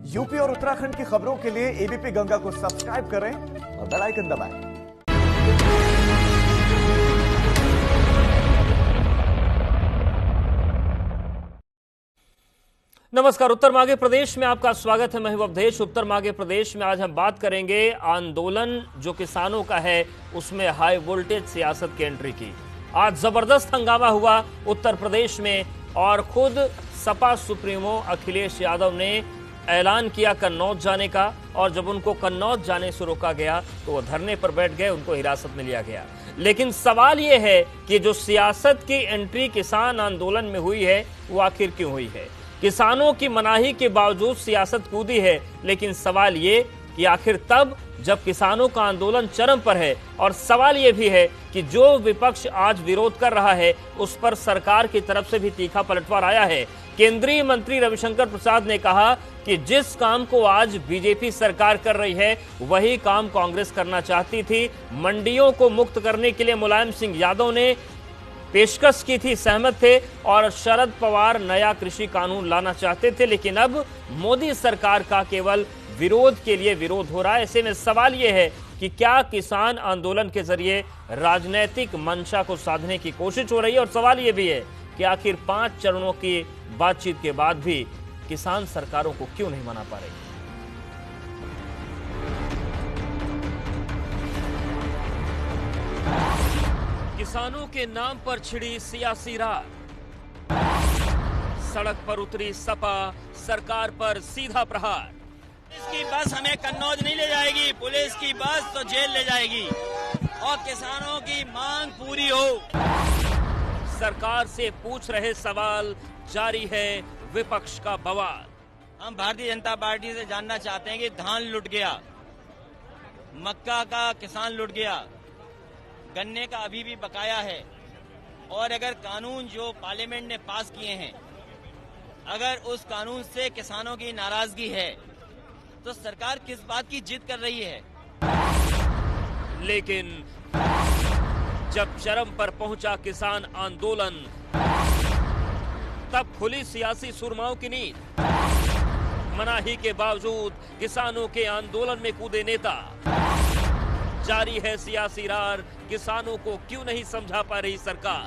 UP और उत्तराखंड की खबरों के लिए एबीपी गंगा को सब्सक्राइब करें और बेल आइकन दबाएं। नमस्कार। उत्तर माघे प्रदेश में आपका स्वागत है। मैं हूं अवधेश। उत्तर माघे प्रदेश में आज हम बात करेंगे आंदोलन जो किसानों का है उसमें हाई वोल्टेज सियासत की एंट्री की। आज जबरदस्त हंगामा हुआ उत्तर प्रदेश में और खुद सपा सुप्रीमो अखिलेश यादव ने ऐलान किया कन्नौज जाने का, और जब उनको कन्नौज जाने से रोका गया तो वो धरने पर बैठ गए, उनको हिरासत में लिया गया। लेकिन सवाल ये है कि जो सियासत की एंट्री किसान आंदोलन में हुई है वो आखिर क्यों हुई है। किसानों की मनाही के बावजूद सियासत कूदी है, लेकिन सवाल ये कि आखिर तब जब किसानों का आंदोलन चरम पर है। और सवाल ये भी है कि जो विपक्ष आज विरोध कर रहा है उस पर सरकार की तरफ से भी तीखा पलटवार आया है। केंद्रीय मंत्री रविशंकर प्रसाद ने कहा कि जिस काम को आज बीजेपी सरकार कर रही है वही काम कांग्रेस करना चाहती थी। मंडियों को मुक्त करने के लिए मुलायम सिंह यादव ने पेशकश की थी, सहमत थे, और शरद पवार नया कृषि कानून लाना चाहते थे, लेकिन अब मोदी सरकार का केवल विरोध के लिए विरोध हो रहा है। ऐसे में सवाल यह है कि क्या किसान आंदोलन के जरिए राजनीतिक मंशा को साधने की कोशिश हो रही है। और सवाल यह भी है कि आखिर 5 चरणों की बातचीत के बाद भी किसान सरकारों को क्यों नहीं मना पा रही। किसानों के नाम पर छिड़ी सियासी रार, सड़क पर उतरी सपा, सरकार पर सीधा प्रहार। पुलिस की बस हमें कन्नौज नहीं ले जाएगी, पुलिस की बस तो जेल ले जाएगी और किसानों की मांग पूरी हो। सरकार से पूछ रहे सवाल, जारी है विपक्ष का बवाल। हम भारतीय जनता पार्टी से जानना चाहते हैं कि धान लुट गया, मक्का का किसान लुट गया, गन्ने का अभी भी बकाया है, और अगर कानून जो पार्लियामेंट ने पास किए हैं अगर उस कानून से किसानों की नाराजगी है तो सरकार किस बात की जिद कर रही है। लेकिन जब चरम पर पहुंचा किसान आंदोलन तब खुली सियासी सुरमाओं की नींद। मनाही के बावजूद किसानों के आंदोलन में कूदे नेता। जारी है सियासी रार, किसानों को क्यों नहीं समझा पा रही सरकार।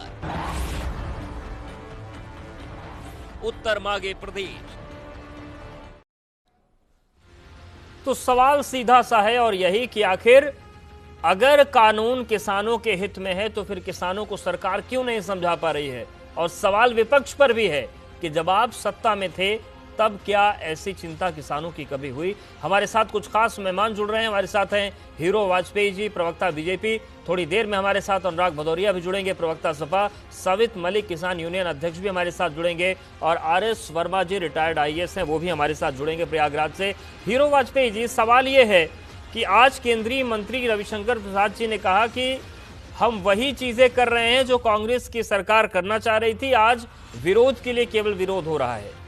उत्तर माघे प्रदेश। तो सवाल सीधा सा है और यही कि आखिर अगर कानून किसानों के हित में है तो फिर किसानों को सरकार क्यों नहीं समझा पा रही है। और सवाल विपक्ष पर भी है कि जब आप सत्ता में थे तब क्या ऐसी चिंता किसानों की कभी हुई। हमारे साथ कुछ खास मेहमान जुड़ रहे हैं। हमारे साथ हैं हीरो वाजपेयी जी, प्रवक्ता बीजेपी। थोड़ी देर में हमारे साथ अनुराग भदौरिया भी जुड़ेंगे, प्रवक्ता सपा। सवित मलिक, किसान यूनियन अध्यक्ष, भी हमारे साथ जुड़ेंगे। और आरएस वर्मा जी, रिटायर्ड आईएएस हैं, वो भी हमारे साथ जुड़ेंगे प्रयागराज से। हीरो वाजपेयी जी, सवाल ये है कि आज केंद्रीय मंत्री रविशंकर प्रसाद जी ने कहा कि हम वही चीजें कर रहे हैं जो कांग्रेस की सरकार करना चाह रही थी, आज विरोध के लिए केवल विरोध हो रहा है।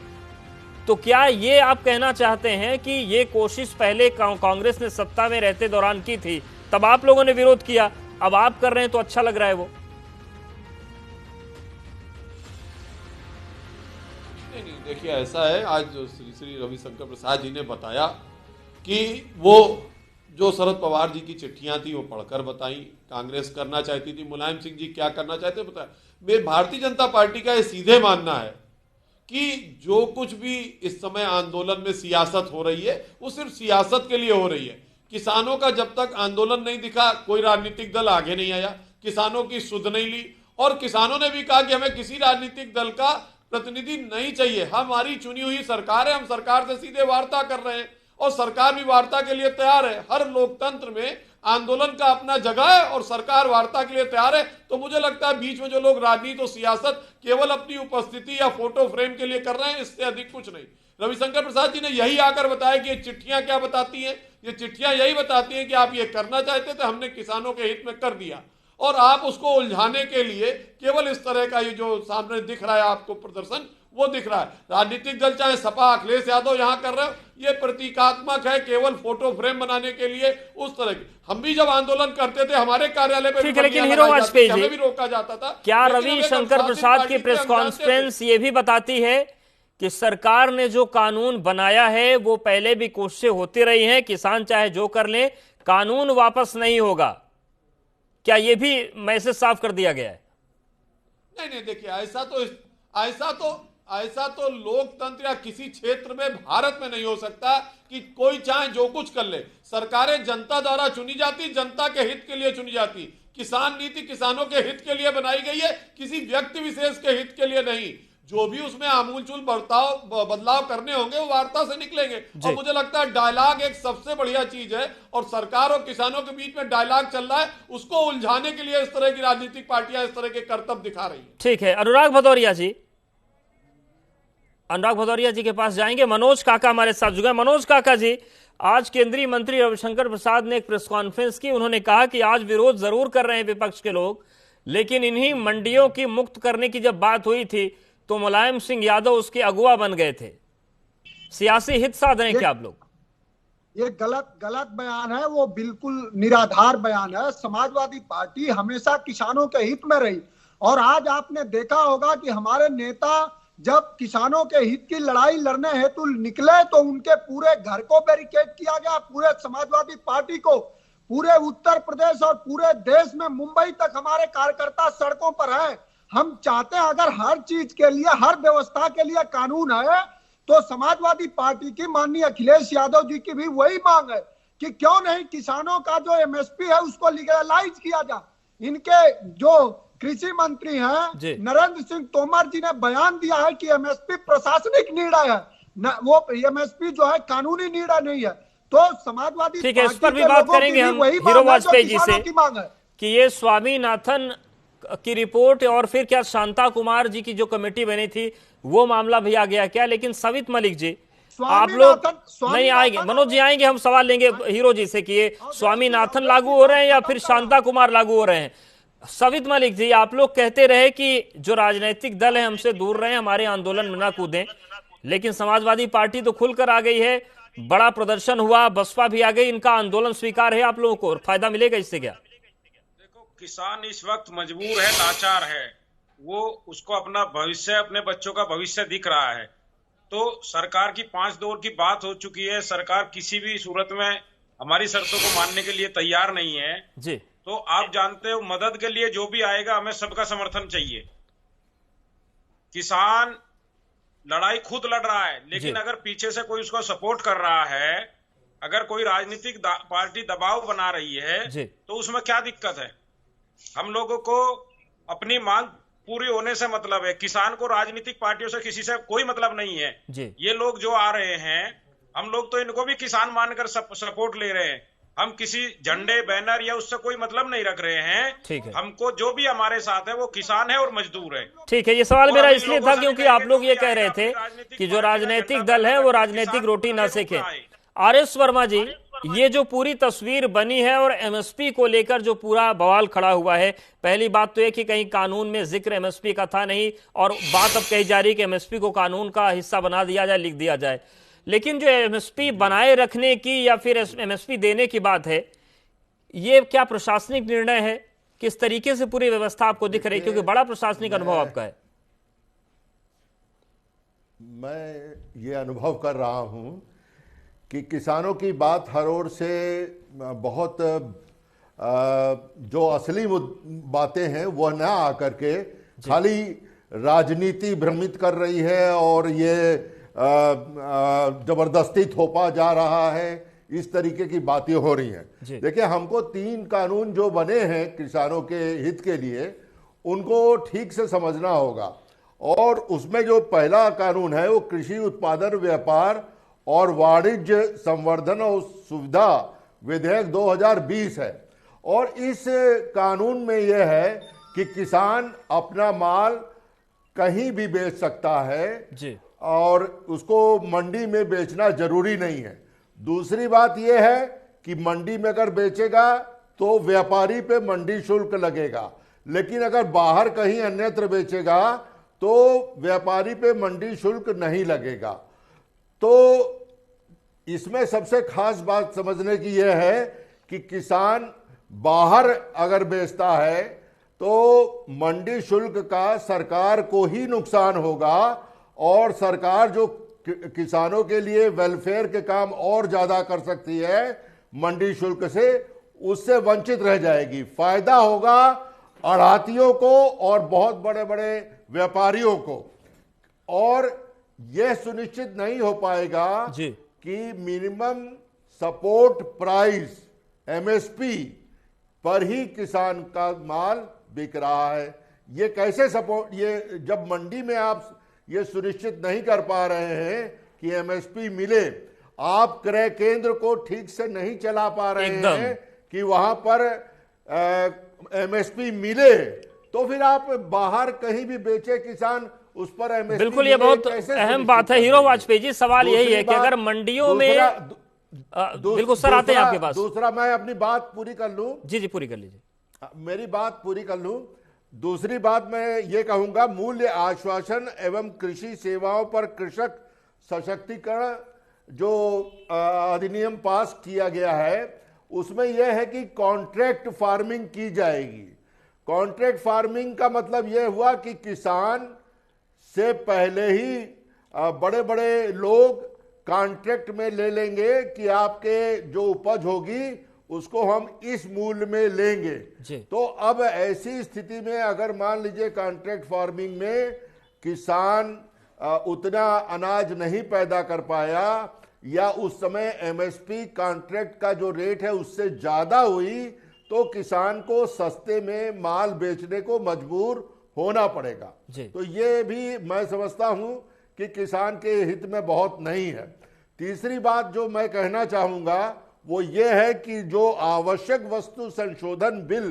तो क्या ये आप कहना चाहते हैं कि ये कोशिश पहले कांग्रेस ने सत्ता में रहते दौरान की थी, तब आप लोगों ने विरोध किया, अब आप कर रहे हैं तो अच्छा लग रहा है वो? नहीं, देखिए ऐसा है, आज श्री रविशंकर प्रसाद जी ने बताया कि वो जो शरद पवार जी की चिट्ठियां थी वो पढ़कर बताई, कांग्रेस करना चाहती थी, मुलायम सिंह जी क्या करना चाहते बताया। मेरे भारतीय जनता पार्टी का ये सीधे मानना है कि जो कुछ भी इस समय आंदोलन में सियासत हो रही है वो सिर्फ सियासत के लिए हो रही है। किसानों का जब तक आंदोलन नहीं दिखा कोई राजनीतिक दल आगे नहीं आया, किसानों की सुध नहीं ली, और किसानों ने भी कहा कि हमें किसी राजनीतिक दल का प्रतिनिधि नहीं चाहिए, हमारी चुनी हुई सरकार है, हम सरकार से सीधे वार्ता कर रहे हैं और सरकार भी वार्ता के लिए तैयार है। हर लोकतंत्र में आंदोलन का अपना जगह है और सरकार वार्ता के लिए तैयार है। तो मुझे लगता है बीच में जो लोग राजनीति और सियासत केवल अपनी उपस्थिति या फोटो फ्रेम के लिए कर रहे हैं, इससे अधिक कुछ नहीं। रविशंकर प्रसाद जी ने यही आकर बताया कि ये चिट्ठियां क्या बताती हैं, ये चिट्ठियां यही बताती हैं कि आप ये करना चाहते थे, हमने किसानों के हित में कर दिया, और आप उसको उलझाने के लिए केवल इस तरह का ये जो सामने दिख रहा है आपको प्रदर्शन, वो दिख रहा है। राजनीतिक दल चाहे सपा, अखिलेश यादव यहां कर रहे हो, ये प्रतीकात्मक है, केवल फोटो फ्रेम बनाने के लिए। उस तरह की हम भी जब आंदोलन करते थे हमारे कार्यालय पे ठीक है, लेकिन हीरो वाजपेयी भी रोका जाता था। क्या रविशंकर प्रसाद की प्रेस कॉन्फ्रेंस ये भी बताती है कि सरकार ने जो कानून बनाया है वो पहले भी कोशिशें होती रही हैं, किसान चाहे जो कर लें कानून वापस नहीं होगा। क्या ये भी मैसेज साफ कर दिया गया है? नहीं, देखिए ऐसा तो लोकतंत्र या किसी क्षेत्र में भारत में नहीं हो सकता कि कोई चाहे जो कुछ कर ले। सरकारें जनता द्वारा चुनी जाती, जनता के हित के लिए चुनी जाती। किसान नीति किसानों के हित के लिए बनाई गई है, किसी व्यक्ति विशेष के हित के लिए नहीं। जो भी उसमें आमूलचूल बदलाव करने होंगे वो वार्ता से निकलेंगे। और मुझे लगता है डायलॉग एक सबसे बढ़िया चीज है, और सरकार और किसानों के बीच में डायलॉग चल रहा है, उसको उलझाने के लिए इस तरह की राजनीतिक पार्टियां इस तरह के करतब दिखा रही है। ठीक है, अनुराग भदौरिया जी के पास जाएंगे। मनोज काका हमारे साथ जुड़े। मनोज काका जी, आज केंद्रीय मंत्री रविशंकर प्रसाद ने एक प्रेस कॉन्फ्रेंस की। उन्होंने कहा कि आज विरोध जरूर कर रहे हैं विपक्ष के लोग, लेकिन इन्हीं मंडियों की मुक्त करने की जब बात हुई थी तो मुलायम सिंह यादव उसके अगुवा बन गए थे। सियासी हित साध रहे हैं क्या आप लोग? ये गलत बयान है, वो बिल्कुल निराधार बयान है। समाजवादी पार्टी हमेशा किसानों के हित में रही, और आज आपने देखा होगा कि हमारे नेता जब किसानों के हित की लड़ाई लड़ने हेतु निकले तो उनके पूरे घर को बैरिकेड किया गया। पूरे समाजवादी पार्टी को पूरे उत्तर प्रदेश और पूरे देश में मुंबई तक हमारे कार्यकर्ता सड़कों पर हैं। हम चाहते हैं अगर हर चीज के लिए, हर व्यवस्था के लिए कानून है, तो समाजवादी पार्टी की माननीय अखिलेश यादव जी की भी वही मांग है कि क्यों नहीं किसानों का जो एमएसपी है उसको लीगलाइज किया जाए। इनके जो कृषि मंत्री हैं नरेंद्र सिंह तोमर जी ने बयान दिया है कि एमएसपी प्रशासनिक निर्णय है, वो एमएसपी जो है कानूनी निर्णय नहीं है। तो समाजवादी ठीक है, इस पर भी बात करेंगे हम हीरो वाजपेयी जी से कि ये स्वामीनाथन की रिपोर्ट और फिर क्या शांता कुमार जी की जो कमेटी बनी थी वो मामला भी आ गया क्या? लेकिन सवित मलिक जी, आप लोग नहीं आएंगे? मनोज जी आएंगे, हम सवाल लेंगे हीरो जी से कि ये स्वामीनाथन लागू हो रहे हैं या फिर शांता कुमार लागू हो रहे हैं। सवित मलिक जी, आप लोग कहते रहे कि जो राजनीतिक दल है हमसे दूर रहे, हमारे आंदोलन में ना कूदें, लेकिन समाजवादी पार्टी तो खुलकर आ गई है, बड़ा प्रदर्शन हुआ, बसपा भी आ गई, इनका आंदोलन स्वीकार है आप लोगों को, फायदा मिलेगा इससे क्या? देखो, किसान इस वक्त मजबूर है, लाचार है, वो उसको अपना भविष्य, अपने बच्चों का भविष्य दिख रहा है। तो सरकार की 5 दौर की बात हो चुकी है, सरकार किसी भी सूरत में हमारी शर्तों को मानने के लिए तैयार नहीं है जी। तो आप जानते हो मदद के लिए जो भी आएगा हमें सबका समर्थन चाहिए। किसान लड़ाई खुद लड़ रहा है, लेकिन अगर पीछे से कोई उसको सपोर्ट कर रहा है, अगर कोई राजनीतिक पार्टी दबाव बना रही है तो उसमें क्या दिक्कत है? हम लोगों को अपनी मांग पूरी होने से मतलब है, किसान को राजनीतिक पार्टियों से किसी से कोई मतलब नहीं है। ये लोग जो आ रहे हैं, हम लोग तो इनको भी किसान मानकर सपोर्ट ले रहे हैं। हम किसी झंडे बैनर या उससे कोई मतलब नहीं रख रहे हैं। ठीक है, हमको जो भी हमारे साथ है वो किसान है और मजदूर है। ठीक है, ये सवाल मेरा इसलिए था क्योंकि आप लोग ये कह रहे थे कि जो राजनीतिक दल है वो राजनीतिक रोटी ना सेके। आरएस वर्मा जी, ये जो पूरी तस्वीर बनी है और एमएसपी को लेकर जो पूरा बवाल खड़ा हुआ है, पहली बात तो ये कि कहीं कानून में जिक्र एमएसपी का था नहीं, और बात अब कही जा रही कि एमएसपी को कानून का हिस्सा बना दिया जाए, लिख दिया जाए। लेकिन जो एमएसपी बनाए रखने की या फिर एमएसपी देने की बात है, ये क्या प्रशासनिक निर्णय है? किस तरीके से पूरी व्यवस्था आपको दिख रही है, क्योंकि बड़ा प्रशासनिक अनुभव आपका है? मैं ये अनुभव कर रहा हूं कि किसानों की बात हर ओर से बहुत जो असली बातें हैं वो न आकर के खाली राजनीति भ्रमित कर रही है और ये जबरदस्ती थोपा जा रहा है, इस तरीके की बातें हो रही हैं। देखिए, हमको 3 कानून जो बने हैं किसानों के हित के लिए, उनको ठीक से समझना होगा। और उसमें जो पहला कानून है वो कृषि उत्पादन, व्यापार और वाणिज्य संवर्धन और सुविधा विधेयक 2020 है। और इस कानून में यह है कि किसान अपना माल कहीं भी बेच सकता है जी, और उसको मंडी में बेचना जरूरी नहीं है। दूसरी बात यह है कि मंडी में अगर बेचेगा तो व्यापारी पे मंडी शुल्क लगेगा, लेकिन अगर बाहर कहीं अन्यत्र बेचेगा तो व्यापारी पे मंडी शुल्क नहीं लगेगा। तो इसमें सबसे खास बात समझने की यह है कि किसान बाहर अगर बेचता है तो मंडी शुल्क का सरकार को ही नुकसान होगा और सरकार जो किसानों के लिए वेलफेयर के काम और ज्यादा कर सकती है मंडी शुल्क से, उससे वंचित रह जाएगी। फायदा होगा आढ़तियों को और बहुत बड़े बड़े व्यापारियों को, और यह सुनिश्चित नहीं हो पाएगा कि मिनिमम सपोर्ट प्राइस एमएसपी पर ही किसान का माल बिक रहा है। ये कैसे सपोर्ट, ये जब मंडी में आप ये सुनिश्चित नहीं कर पा रहे हैं कि एमएसपी मिले, आप क्रय केंद्र को ठीक से नहीं चला पा रहे हैं कि वहां पर एमएसपी मिले, तो फिर आप बाहर कहीं भी बेचे किसान, उस पर एमएसपी। बिल्कुल, ये बहुत अहम बात है हीरो वाजपेयी जी। सवाल यही है कि अगर मंडियों में बिल्कुल सर आते हैं आपके पास। दूसरा, मैं अपनी बात पूरी कर लूं। जी पूरी कर लीजिए। मेरी बात पूरी कर लूं। दूसरी बात मैं ये कहूंगा, मूल्य आश्वासन एवं कृषि सेवाओं पर कृषक सशक्तिकरण जो अधिनियम पास किया गया है, उसमें यह है कि कॉन्ट्रैक्ट फार्मिंग की जाएगी। कॉन्ट्रैक्ट फार्मिंग का मतलब यह हुआ कि किसान से पहले ही बड़े बड़े लोग कॉन्ट्रैक्ट में ले लेंगे कि आपके जो उपज होगी उसको हम इस मूल्य में लेंगे। तो अब ऐसी स्थिति में अगर मान लीजिए कॉन्ट्रैक्ट फार्मिंग में किसान उतना अनाज नहीं पैदा कर पाया, या उस समय एमएसपी कॉन्ट्रैक्ट का जो रेट है उससे ज्यादा हुई, तो किसान को सस्ते में माल बेचने को मजबूर होना पड़ेगा। तो ये भी मैं समझता हूं कि किसान के हित में बहुत नहीं है। तीसरी बात जो मैं कहना चाहूंगा वो ये है कि जो आवश्यक वस्तु संशोधन बिल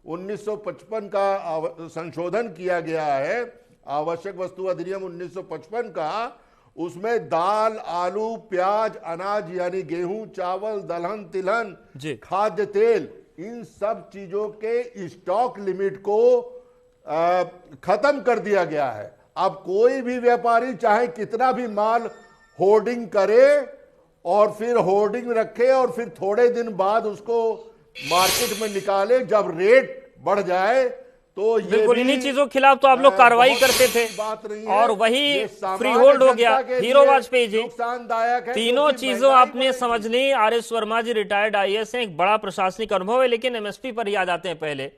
1955 का संशोधन किया गया है, आवश्यक वस्तु अधिनियम 1955 का, उसमें दाल, आलू, प्याज, अनाज यानी गेहूं, चावल, दलहन, तिलहन, खाद्य तेल, इन सब चीजों के स्टॉक लिमिट को खत्म कर दिया गया है। अब कोई भी व्यापारी चाहे कितना भी माल होर्डिंग करे और फिर होर्डिंग रखे और फिर थोड़े दिन बाद उसको मार्केट में निकाले, जब रेट बढ़ जाए तो ये बिल्कुल इन्हीं चीजों के खिलाफ तो आप लोग कार्रवाई करते थे, और वही फ्री होल्ड हो गया। हीरो वाजपेयी जी, नुकसानदायक है। तीनों चीजों आपने समझ ली। आरएस वर्मा जी रिटायर्ड आईएएस हैं, एक बड़ा प्रशासनिक अनुभव है, लेकिन एमएसपी पर याद आते हैं। पहले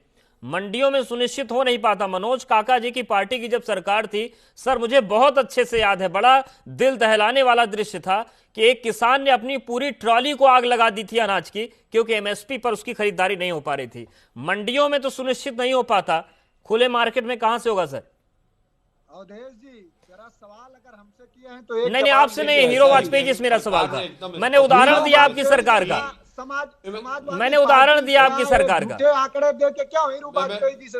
मंडियों में सुनिश्चित हो नहीं पाता। मनोज काका जी की पार्टी की जब सरकार थी, सर मुझे बहुत अच्छे से याद है, बड़ा दिल दहलाने वाला दृश्य था कि एक किसान ने अपनी पूरी ट्रॉली को आग लगा दी थी अनाज की, क्योंकि एमएसपी पर उसकी खरीदारी नहीं हो पा रही थी। मंडियों में तो सुनिश्चित नहीं हो पाता, खुले मार्केट में कहां से होगा सर? अवधेश जी, जरा सवाल अगर हमसे किए हैं तो नहीं, आपसे नहीं, हीरो वाजपेयी जी से मेरा सवाल था। मैंने उदाहरण दिया आपकी सरकार का, मैंने उदाहरण दिया आपकी सरकार का। आंकड़े दे के क्या हीरो वाजपेयी जी से?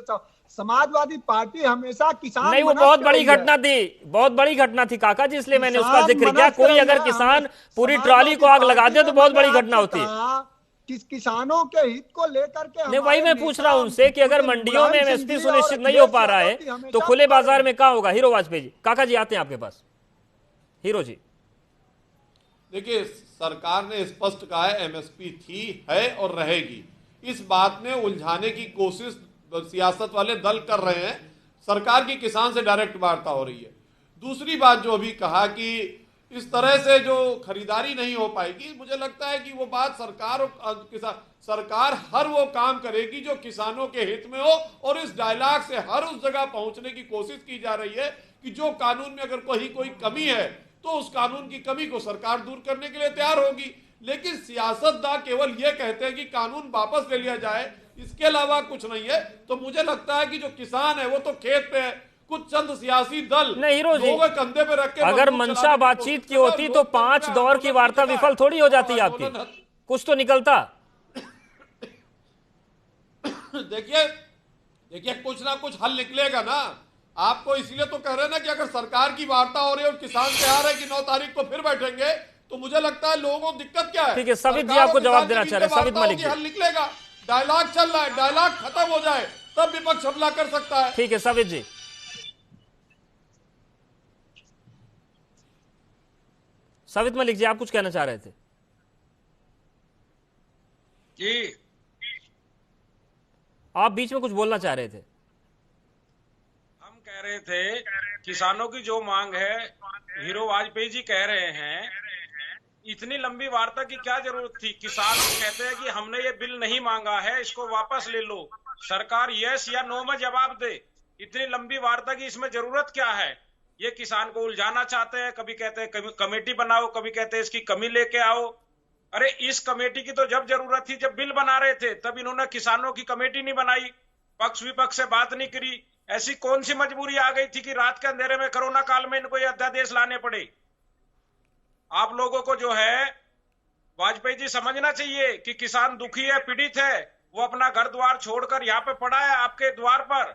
समाजवादी पार्टी हमेशा किसान नहीं, वो बहुत बड़ी घटना थी, बहुत बड़ी घटना थी काका जी, इसलिए मैंने उसका जिक्र किया। कोई अगर किसान पूरी ट्रॉली को आग लगा दे तो बहुत बड़ी घटना होती है। किसानों के हित को लेकर के नहीं, वही मैं पूछ रहा हूं उनसे कि अगर मंडियों में एमएसपी सुनिश्चित नहीं हो पा रहा है तो खुले बाजार में कहां होगा? हीरो वाजपेयी जी, काका जी आते हैं आपके पास। हीरो जी, देखिए, सरकार ने स्पष्ट कहा है एमएसपी थी, है और रहेगी। इस बात में उलझाने की कोशिश सियासत वाले दल कर रहे हैं। सरकार की किसान से डायरेक्ट वार्ता हो रही है। दूसरी बात जो अभी कहा कि इस तरह से जो खरीदारी नहीं हो पाएगी, मुझे लगता है कि वो बात सरकार हर वो काम करेगी जो किसानों के हित में हो, और इस डायलॉग से हर उस जगह पहुंचने की कोशिश की जा रही है कि जो कानून में अगर कोई कमी है तो उस कानून की कमी को सरकार दूर करने के लिए तैयार होगी। लेकिन सियासतदान केवल ये कहते हैं कि कानून वापस ले लिया जाए, इसके अलावा कुछ नहीं है। तो मुझे लगता है कि जो किसान है वो तो खेत पे है, कुछ चंद सियासी दल नहीं हीरो जी, कंधे पे रख के अगर मंशा बातचीत की होती तो 5 दौर की वार्ता विफल थोड़ी हो जाती आपकी, कुछ तो निकलता। देखिए कुछ ना कुछ हल निकलेगा ना। आपको इसलिए तो कह रहे हैं ना कि अगर सरकार की वार्ता हो रही है और किसान तैयार है कि 9 तारीख को फिर बैठेंगे, तो मुझे लगता है लोगों को दिक्कत क्या है। ठीक है, सवित जी आपको जवाब देना चाह रहे हैं। सवित मलिक जी, हल निकलेगा, डायलॉग चल रहा है, डायलॉग खत्म हो जाए तब विपक्ष हमला कर सकता है। ठीक है सवित जी, सवित मलिक जी आप कुछ कहना चाह रहे थे जी? आप बीच में कुछ बोलना चाह रहे थे। हम कह रहे थे किसानों की जो मांग है, हीरो वाजपेयी जी कह रहे हैं, इतनी लंबी वार्ता की क्या जरूरत थी? किसान कहते हैं कि हमने ये बिल नहीं मांगा है, इसको वापस ले लो, सरकार यस या नो में जवाब दे। इतनी लंबी वार्ता की इसमें जरूरत क्या है? ये किसान को उलझाना चाहते हैं, कभी कहते हैं कमेटी बनाओ, कभी कहते हैं इसकी कमी लेके आओ। अरे इस कमेटी की तो जब जरूरत थी, जब बिल बना रहे थे, तब इन्होंने किसानों की कमेटी नहीं बनाई, पक्ष विपक्ष से बात नहीं करी। ऐसी कौन सी मजबूरी आ गई थी कि रात के अंधेरे में कोरोना काल में इनको ये अध्यादेश लाने पड़े? आप लोगों को जो है वाजपेयी जी समझना चाहिए कि किसान दुखी है, पीड़ित है, वो अपना घर द्वार छोड़कर यहाँ पे पड़ा है आपके द्वार पर।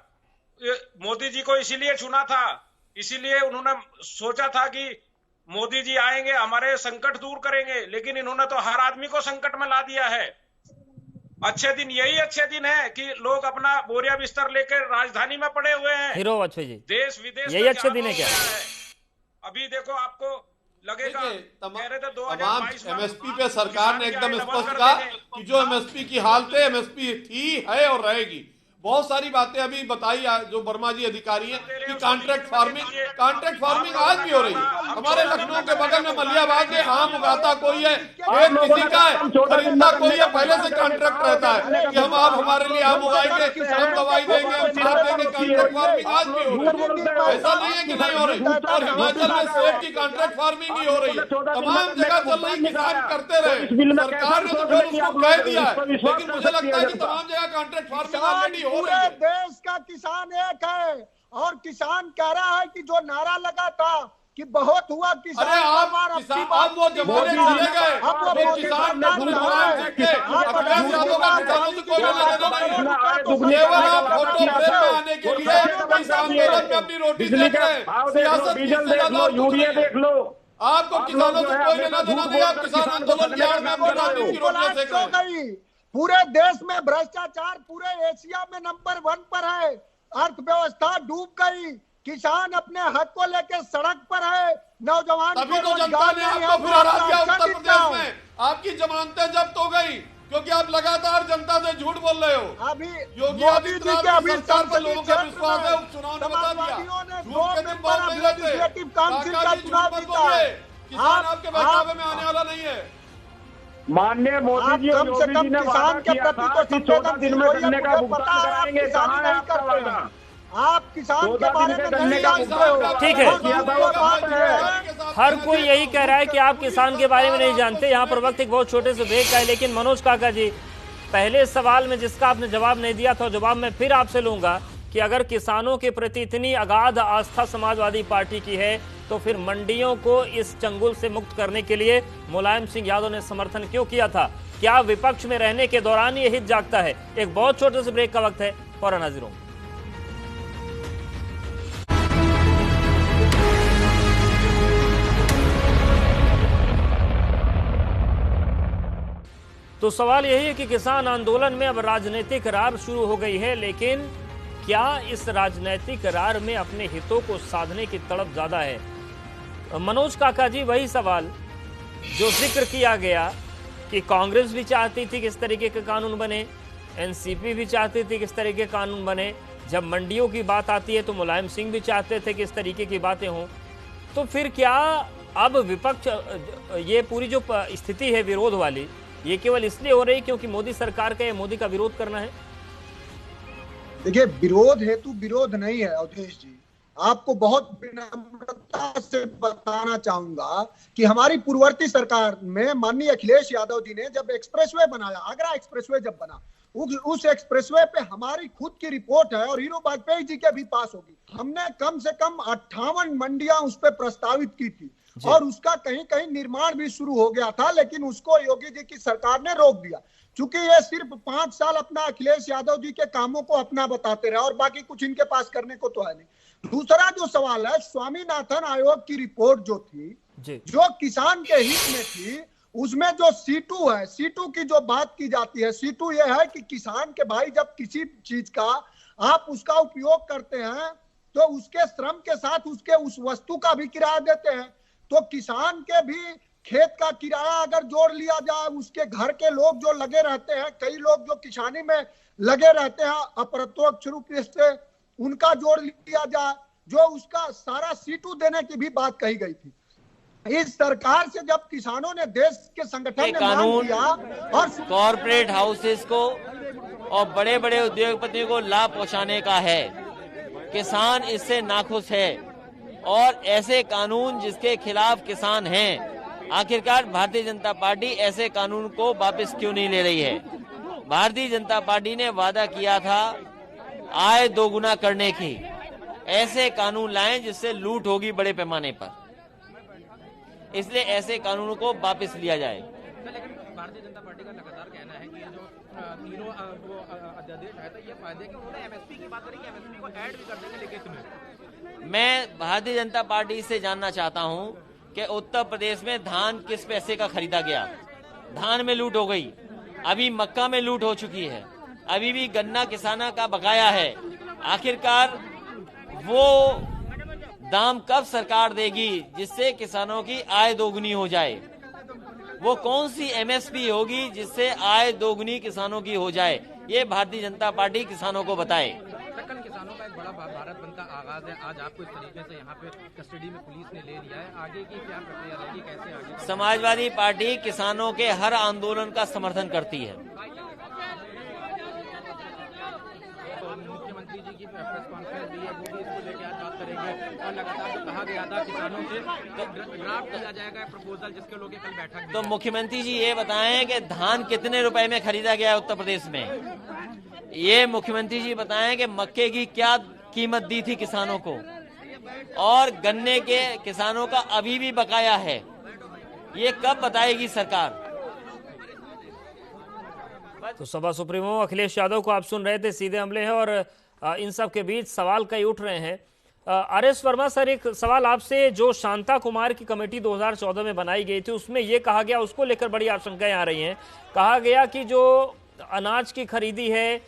मोदी जी को इसीलिए चुना था, इसीलिए उन्होंने सोचा था कि मोदी जी आएंगे, हमारे संकट दूर करेंगे, लेकिन इन्होंने तो हर आदमी को संकट में ला दिया है। अच्छे दिन यही अच्छे दिन है कि लोग अपना बोरिया बिस्तर लेकर राजधानी में पड़े हुए हैं। हीरो वाजपेयी जी, देश विदेश यही अच्छे दिन है क्या? अभी देखो आपको लगेगा, तमाम एमएसपी पे सरकार ने एकदम स्पष्ट कहा कि जो एमएसपी की हालत है, एमएसपी थी, है और रहेगी। बहुत सारी बातें अभी बताई जो वर्मा जी अधिकारी हैं कि कॉन्ट्रैक्ट फार्मिंग आज भी हो रही है। हमारे लखनऊ के बगल में मलियाबाग में आम उगाता कोई है, खेत किसी का है, खरीदता कोई है, पहले से कॉन्ट्रैक्ट रहता है कि हम आप हमारे लिए आम उगाएंगे, हम दवाई देंगे, हम खाद देंगे। कॉन्ट्रैक्ट फार्मिंग आज भी हो रही है, ऐसा नहीं है कि नहीं हो रही। और हिमाचल में सेब की कॉन्ट्रैक्ट फार्मिंग ही हो रही है, तमाम जगह चल रही, किसान करते रहे। सरकार ने तो फिर उसको कह दिया है, लेकिन मुझे लगता है कि तमाम जगह कॉन्ट्रैक्ट फार्मिंग ऑलरेडी पूरे देश का किसान एक है और किसान कह रहा है कि जो नारा लगा था कि बहुत हुआ किसान, अरे आप वो जमाने चले गए, वो किसान ने मुलायम सिंह के अखिलेश यादव का किसानों से कोई लेना देना नहीं। केवल आप फोटो फ्रेम में आने के लिए इस आंदोलन में अपनी रोटी सेक रहे हैं। सियासत किससे ज्यादा यूरिया देख लो, आपको किसानों से कोई लेना देना नहीं। आप किसान आंदोलन की आड़ में अपनी राजनीति की रोटियां सेक रहे हैं। पूरे देश में भ्रष्टाचार पूरे एशिया में नंबर 1 पर है, अर्थव्यवस्था डूब गई, किसान अपने हक को लेकर सड़क पर है, नौजवान तभी तो जनता ने आपको फिर हरा दिया उत्तर प्रदेश में, आपकी जमानतें जब्त हो गई क्योंकि आप लगातार जनता से झूठ बोल रहे हो। अभी योगी आदित्यनाथ की सरकार पर लोगों का विश्वास है, उपचुनाव ने बता दिया। झूठ के दिन बात नहीं रहते, किसान आपके बहकावे में आने वाला नहीं है। माननीय मोदी जी और योगी जी ने वादा किया था कि 14 दिन में गन्ने का भुगतान कराएंगे, कहाँ है आपका वादा? आप किसान के बारे में नहीं जानते हो। ठीक है, हर कोई यही कह रहा है कि आप किसान के बारे में नहीं जानते। यहाँ पर वक्त एक बहुत छोटे से ब्रेक का है, लेकिन मनोज काका जी, पहले सवाल में जिसका आपने जवाब नहीं दिया था, जवाब मैं फिर आपसे लूंगा कि अगर किसानों के प्रति इतनी अगाध आस्था समाजवादी पार्टी की है तो फिर मंडियों को इस चंगुल से मुक्त करने के लिए मुलायम सिंह यादव ने समर्थन क्यों किया था? क्या विपक्ष में रहने के दौरान ये हित जागता है? एक बहुत छोटे से ब्रेक का वक्त है, फौरन हाजिर हूं। तो सवाल यही है कि किसान आंदोलन में अब राजनीतिक रार शुरू हो गई है, लेकिन क्या इस राजनीतिक रार में अपने हितों को साधने की तड़प ज्यादा है? मनोज काका जी, वही सवाल जो जिक्र किया गया कि कांग्रेस भी चाहती थी कि इस तरीके के कानून बने, एनसीपी भी चाहती थी कि इस तरीके के कानून बने, जब मंडियों की बात आती है तो मुलायम सिंह भी चाहते थे कि इस तरीके की बातें हों। तो फिर क्या अब विपक्ष, ये पूरी जो स्थिति है विरोध वाली, ये केवल इसलिए हो रही क्योंकि मोदी सरकार का, मोदी का विरोध करना है? देखिए, विरोध हेतु विरोध नहीं है अवधेश जी। आपको बहुत विनम्रता से बताना चाहूंगा कि हमारी पूर्ववर्ती सरकार में माननीय अखिलेश यादव जी ने जब एक्सप्रेसवे बनाया, आगरा एक्सप्रेसवे जब बना, उस एक्सप्रेसवे पे हमारी खुद की रिपोर्ट है और हीरो वाजपेयी जी के भी पास होगी। हमने कम से कम 58 मंडियां उस पर प्रस्तावित की थी और उसका कहीं कहीं निर्माण भी शुरू हो गया था, लेकिन उसको योगी जी की सरकार ने रोक दिया, क्योंकि ये सिर्फ 5 साल अपना अखिलेश यादव जी के कामों को अपना बताते रहे और बाकी कुछ इनके पास करने को तो है नहीं। दूसरा जो सवाल है, स्वामीनाथन आयोग की रिपोर्ट जो थी, जो किसान के हित में थी, उसमें जो C2 है, C2 की जो बात की जाती है, C2 ये है कि किसान के भाई जब किसी चीज का आप उसका उपयोग करते हैं तो उसके श्रम के साथ उसके उस वस्तु का भी किराया देते हैं। तो किसान के भी खेत का किराया अगर जोड़ लिया जाए, उसके घर के लोग जो लगे रहते हैं, कई लोग जो किसानी में लगे रहते हैं अप्रत्यक्ष रूप से, उनका जोड़ लिया जाए जो उसका सारा सीटू देने की भी बात कही गई थी। इस सरकार से जब किसानों ने देश के संगठन ने मांग किया और कॉर्पोरेट हाउसेस को और बड़े बड़े उद्योगपतियों को लाभ पहुंचाने का है, किसान इससे नाखुश है और ऐसे कानून जिसके खिलाफ किसान हैं, आखिरकार भारतीय जनता पार्टी ऐसे कानून को वापस क्यों नहीं ले रही है? भारतीय जनता पार्टी ने वादा किया था आय दोगुना करने की, ऐसे कानून लाएं जिससे लूट होगी बड़े पैमाने पर, इसलिए ऐसे कानूनों को वापस लिया जाए। लेकिन भारतीय जनता पार्टी का लगातार कहना है कि ये जो तीनों अध्यादेश आया था ये फायदे की उन्होंने एमएसपी की बात करी कि एमएसपी को ऐड भी कर देंगे लिखित में। मैं भारतीय जनता पार्टी से जानना चाहता हूं कि उत्तर प्रदेश में धान किस पैसे का खरीदा गया? धान में लूट हो गई, अभी मक्का में लूट हो चुकी है, अभी भी गन्ना किसानों का बकाया है। आखिरकार वो दाम कब सरकार देगी जिससे किसानों की आय दोगुनी हो जाए? वो कौन सी एमएसपी होगी जिससे आय दोगुनी किसानों की हो जाए? ये भारतीय जनता पार्टी किसानों को बताए। दक्कन किसानों का एक बड़ा भारत बंद का आगाज है, आज आपको इस तरीके से यहाँ पे कस्टडी में पुलिस ने ले लिया है, आगे की क्या प्रक्रिया रहेगी, कैसे आगे? समाजवादी पार्टी किसानों के हर आंदोलन का समर्थन करती है। मुख्यमंत्री जी की प्रेस कॉन्फ्रेंस भी है, वो भी इसको लेकर आज बात करेंगे और लगातार जो कहा गया था किसानों से ड्राफ्ट किया जाएगा प्रपोजल जिसके लोग कल बैठक। तो मुख्यमंत्री जी ये बताएं कि धान कितने रुपए में खरीदा गया उत्तर प्रदेश में? ये मुख्यमंत्री जी बताएं कि मक्के की क्या कीमत दी थी किसानों को, और गन्ने के किसानों का अभी भी बकाया है, ये कब बताएगी सरकार? तो सपा सुप्रीमो अखिलेश यादव को आप सुन रहे थे, सीधे हमले हैं और इन सब के बीच सवाल कई उठ रहे हैं। आर.एस. वर्मा सर, एक सवाल आपसे, जो शांता कुमार की कमेटी 2014 में बनाई गई थी उसमें यह कहा गया, उसको लेकर बड़ी आशंकाएं आ रही हैं, कहा गया कि जो अनाज की खरीदी है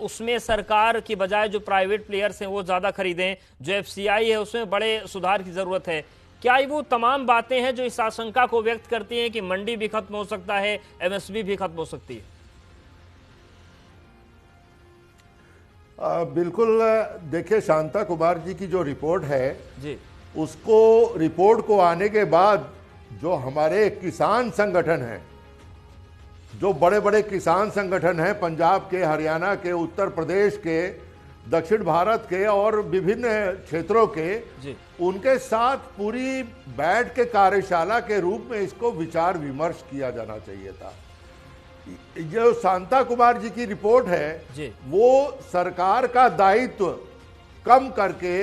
उसमें सरकार की बजाय जो प्राइवेट प्लेयर्स हैं वो ज्यादा खरीदें, जो एफसीआई है उसमें बड़े सुधार की जरूरत है। क्या ये वो तमाम बातें हैं जो इस आशंका को व्यक्त करती हैं कि मंडी भी खत्म हो सकता है, एमएसपी भी खत्म हो सकती है? बिल्कुल। देखिए, शांता कुमार जी की जो रिपोर्ट है जी, उसको रिपोर्ट को आने के बाद जो हमारे किसान संगठन हैं, जो बड़े बड़े किसान संगठन हैं पंजाब के, हरियाणा के, उत्तर प्रदेश के, दक्षिण भारत के और विभिन्न क्षेत्रों के जी, उनके साथ पूरी बैठ के कार्यशाला के रूप में इसको विचार विमर्श किया जाना चाहिए था। जो शांता कुमार जी की रिपोर्ट है जी, वो सरकार का दायित्व कम करके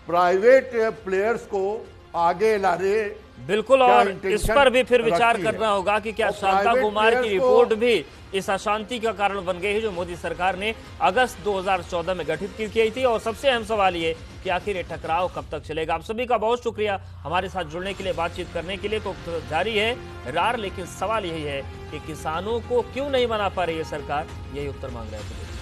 प्राइवेट प्लेयर्स को आगे लाने, बिल्कुल, और इस पर भी फिर विचार करना होगा कि क्या शांता कुमार की रिपोर्ट भी इस अशांति का कारण बन गई है जो मोदी सरकार ने अगस्त 2014 में गठित की थी। और सबसे अहम सवाल ये कि आखिर ये टकराव कब तक चलेगा। आप सभी का बहुत शुक्रिया हमारे साथ जुड़ने के लिए, बातचीत करने के लिए। तो जारी है रार, लेकिन सवाल यही है कि किसानों को क्यों नहीं मना पा रही है सरकार, यही उत्तर मांग रहे हैं।